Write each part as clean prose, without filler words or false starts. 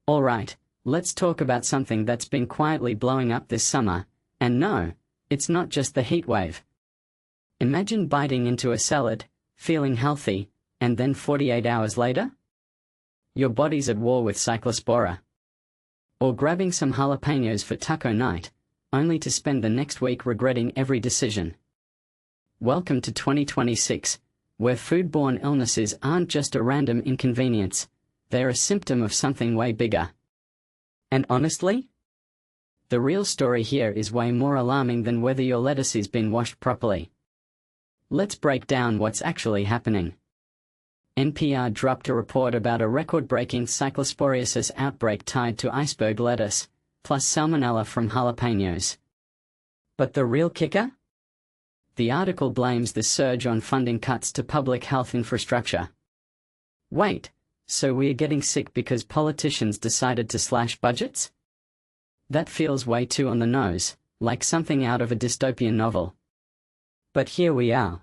Alright, let's talk about something that's been quietly blowing up this summer, and no, it's not just the heat wave. Imagine biting into a salad, feeling healthy, and then 48 hours later? Your body's at war with cyclospora. Or grabbing some jalapeños for taco night, only to spend the next week regretting every decision. Welcome to 2026, where foodborne illnesses aren't just a random inconvenience, they're a symptom of something way bigger. And honestly, the real story here is way more alarming than whether your lettuce has been washed properly. Let's break down what's actually happening. NPR dropped a report about a record-breaking cyclosporiasis outbreak tied to iceberg lettuce, plus salmonella from jalapeños. But the real kicker? The article blames the surge on funding cuts to public health infrastructure. Wait, so we're getting sick because politicians decided to slash budgets? That feels way too on the nose, like something out of a dystopian novel. But here we are.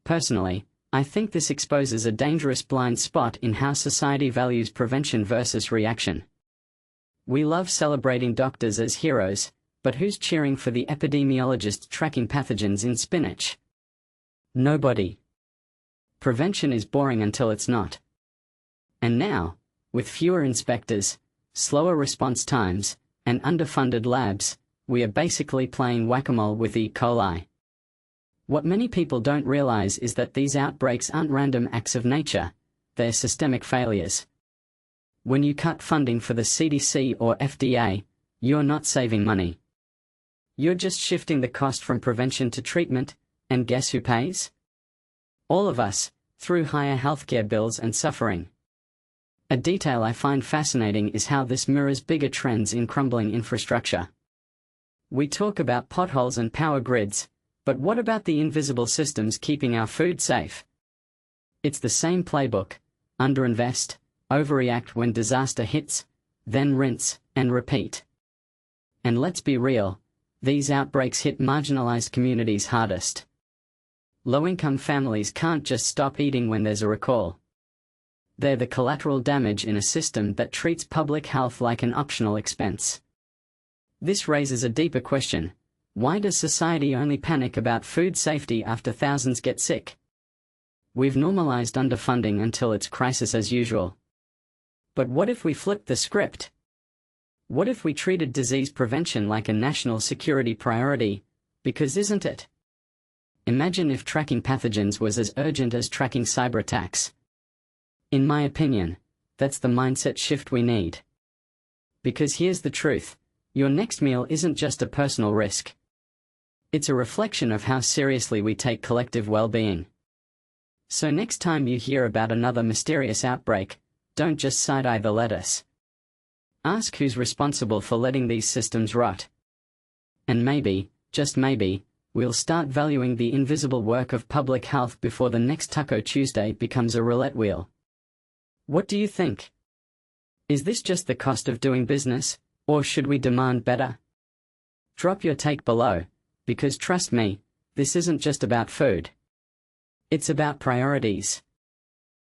Personally, I think this exposes a dangerous blind spot in how society values prevention versus reaction. We love celebrating doctors as heroes, but who's cheering for the epidemiologists tracking pathogens in spinach? Nobody. Prevention is boring until it's not. And now, with fewer inspectors, slower response times, and underfunded labs, we are basically playing whack-a-mole with E. coli. What many people don't realize is that these outbreaks aren't random acts of nature, they're systemic failures. When you cut funding for the CDC or FDA, you're not saving money. You're just shifting the cost from prevention to treatment, and guess who pays? All of us, through higher healthcare bills and suffering. A detail I find fascinating is how this mirrors bigger trends in crumbling infrastructure. We talk about potholes and power grids, but what about the invisible systems keeping our food safe? It's the same playbook: underinvest, overreact when disaster hits, then rinse and repeat. And let's be real, these outbreaks hit marginalized communities hardest. Low-income families can't just stop eating when there's a recall. They're the collateral damage in a system that treats public health like an optional expense. This raises a deeper question. Why does society only panic about food safety after thousands get sick? We've normalized underfunding until it's crisis as usual. But what if we flipped the script? What if we treated disease prevention like a national security priority? Because isn't it? Imagine if tracking pathogens was as urgent as tracking cyber attacks. In my opinion, that's the mindset shift we need. Because here's the truth, your next meal isn't just a personal risk. It's a reflection of how seriously we take collective well-being. So next time you hear about another mysterious outbreak, don't just side-eye the lettuce. Ask who's responsible for letting these systems rot. And maybe, just maybe, we'll start valuing the invisible work of public health before the next Taco Tuesday becomes a roulette wheel. What do you think? Is this just the cost of doing business, or should we demand better? Drop your take below, because trust me, this isn't just about food. It's about priorities.